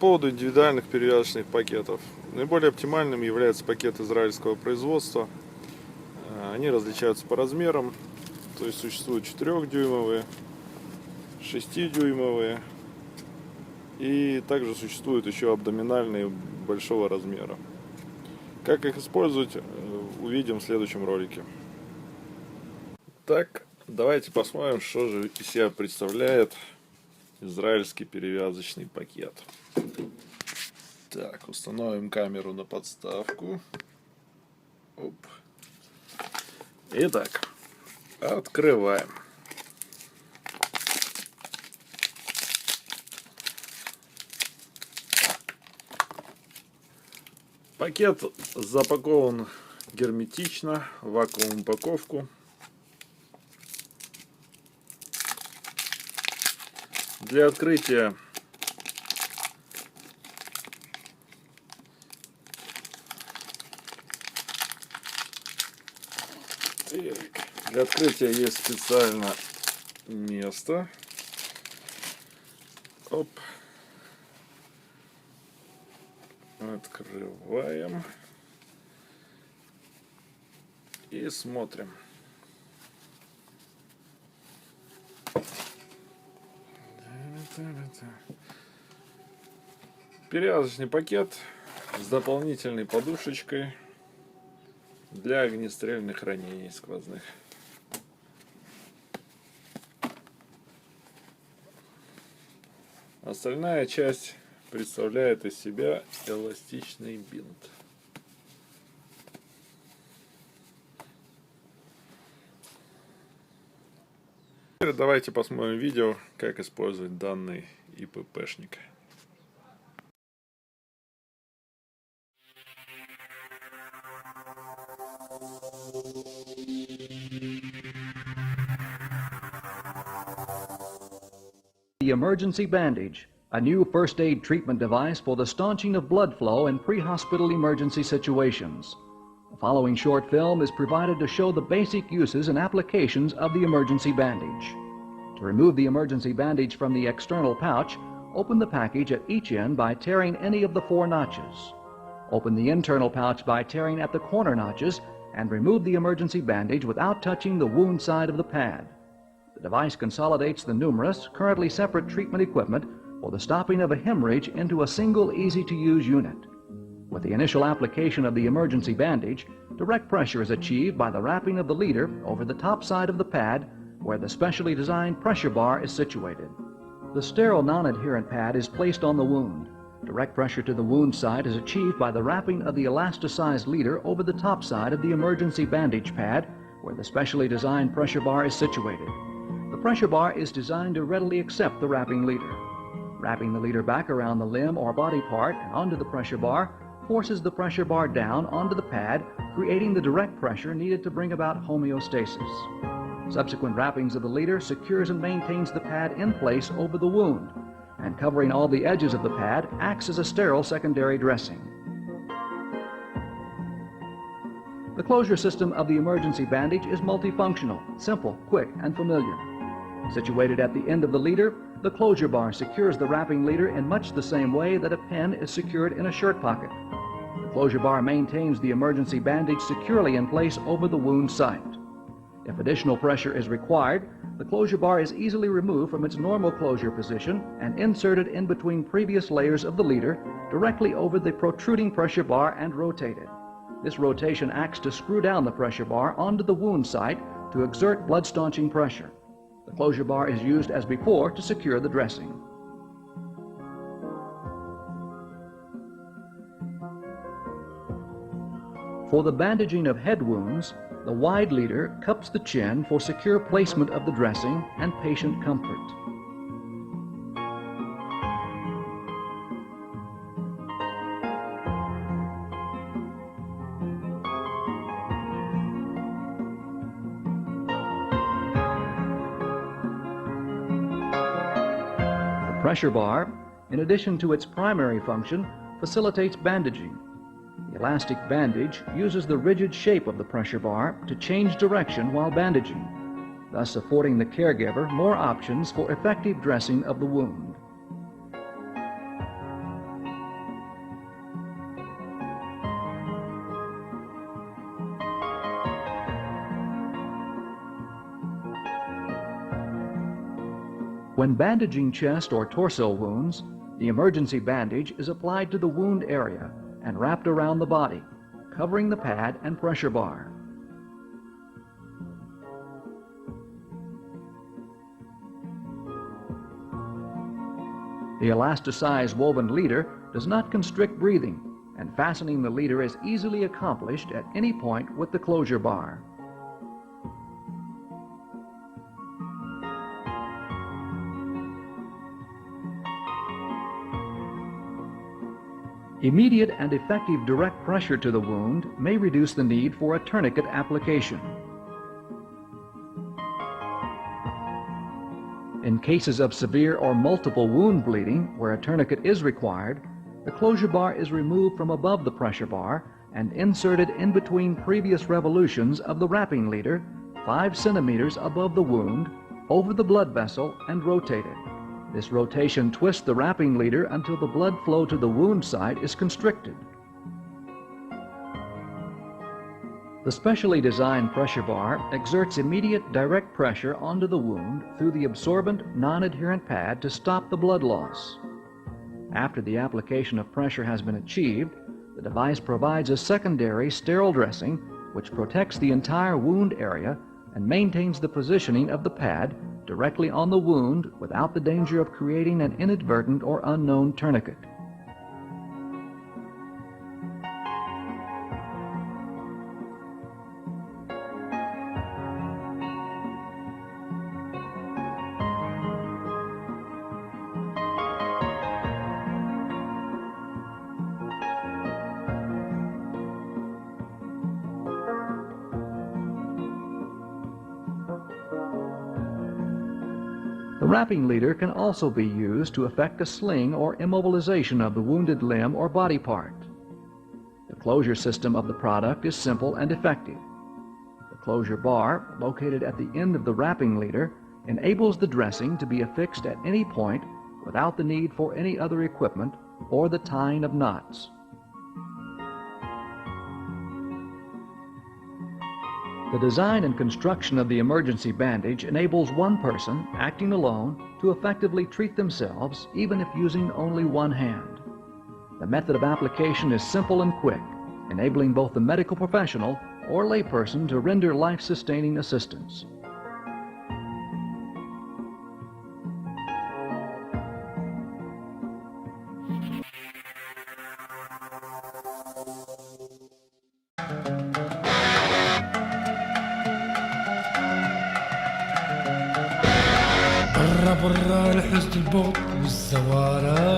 поводу индивидуальных перевязочных пакетов. Наиболее оптимальным является пакет израильского производства. Они различаются по размерам, то есть существуют 4-дюймовые, 6-дюймовые и также существуют еще абдоминальные большого размера. Как их использовать, увидим в следующем ролике. Так, давайте посмотрим, что же из себя представляет израильский перевязочный пакет. Так, установим камеру на подставку. Оп. Итак, открываем. Пакет запакован герметично, в вакуумную упаковку. Для открытия есть специально место. Оп. Открываем и смотрим. Перевязочный пакет с дополнительной подушечкой для огнестрельных ранений сквозных. Остальная часть представляет из себя эластичный бинт. Теперь давайте посмотрим видео, как использовать данный ИППшник. The emergency bandage, a new first aid treatment device for the staunching of blood flow in pre-hospital emergency situations. The following short film is provided to show the basic uses and applications of the emergency bandage. To remove the emergency bandage from the external pouch, open the package at each end by tearing any of the 4 notches. Open the internal pouch by tearing at the corner notches and remove the emergency bandage without touching the wound side of the pad. The device consolidates the numerous, currently separate treatment equipment for the stopping of a hemorrhage into a single easy-to-use unit. With the initial application of the emergency bandage, direct pressure is achieved by the wrapping of the leader over the top side of the pad where the specially designed pressure bar is situated. The sterile non-adherent pad is placed on the wound. Direct pressure to the wound site is achieved by the wrapping of the elasticized leader over the top side of the emergency bandage pad where the specially designed pressure bar is situated. The pressure bar is designed to readily accept the wrapping leader. Wrapping the leader back around the limb or body part and onto the pressure bar forces the pressure bar down onto the pad, creating the direct pressure needed to bring about homeostasis. Subsequent wrappings of the leader secures and maintains the pad in place over the wound, and covering all the edges of the pad acts as a sterile secondary dressing. The closure system of the emergency bandage is multifunctional, simple, quick, and familiar. Situated at the end of the leader, the closure bar secures the wrapping leader in much the same way that a pen is secured in a shirt pocket. The closure bar maintains the emergency bandage securely in place over the wound site. If additional pressure is required, the closure bar is easily removed from its normal closure position and inserted in between previous layers of the leader directly over the protruding pressure bar and rotated. This rotation acts to screw down the pressure bar onto the wound site to exert blood-staunching pressure. The closure bar is used as before to secure the dressing. For the bandaging of head wounds, the wide leader cups the chin for secure placement of the dressing and patient comfort. The pressure bar, in addition to its primary function, facilitates bandaging. The elastic bandage uses the rigid shape of the pressure bar to change direction while bandaging, thus affording the caregiver more options for effective dressing of the wound. When bandaging chest or torso wounds, the emergency bandage is applied to the wound area and wrapped around the body, covering the pad and pressure bar. The elasticized woven leader does not constrict breathing, and fastening the leader is easily accomplished at any point with the closure bar. Immediate and effective direct pressure to the wound may reduce the need for a tourniquet application. In cases of severe or multiple wound bleeding where a tourniquet is required, the closure bar is removed from above the pressure bar and inserted in between previous revolutions of the wrapping leader 5 centimeters above the wound, over the blood vessel, and rotated. This rotation twists the wrapping leader until the blood flow to the wound site is constricted. The specially designed pressure bar exerts immediate direct pressure onto the wound through the absorbent, non-adherent pad to stop the blood loss. After the application of pressure has been achieved, the device provides a secondary sterile dressing which protects the entire wound area and maintains the positioning of the pad directly on the wound without the danger of creating an inadvertent or unknown tourniquet. The wrapping leader can also be used to effect a sling or immobilization of the wounded limb or body part. The closure system of the product is simple and effective. The closure bar, located at the end of the wrapping leader, enables the dressing to be affixed at any point without the need for any other equipment or the tying of knots. The design and construction of the emergency bandage enables one person, acting alone, to effectively treat themselves even if using only one hand. The method of application is simple and quick, enabling both the medical professional or layperson to render life-sustaining assistance. برا برا الحزن البغض والزوارة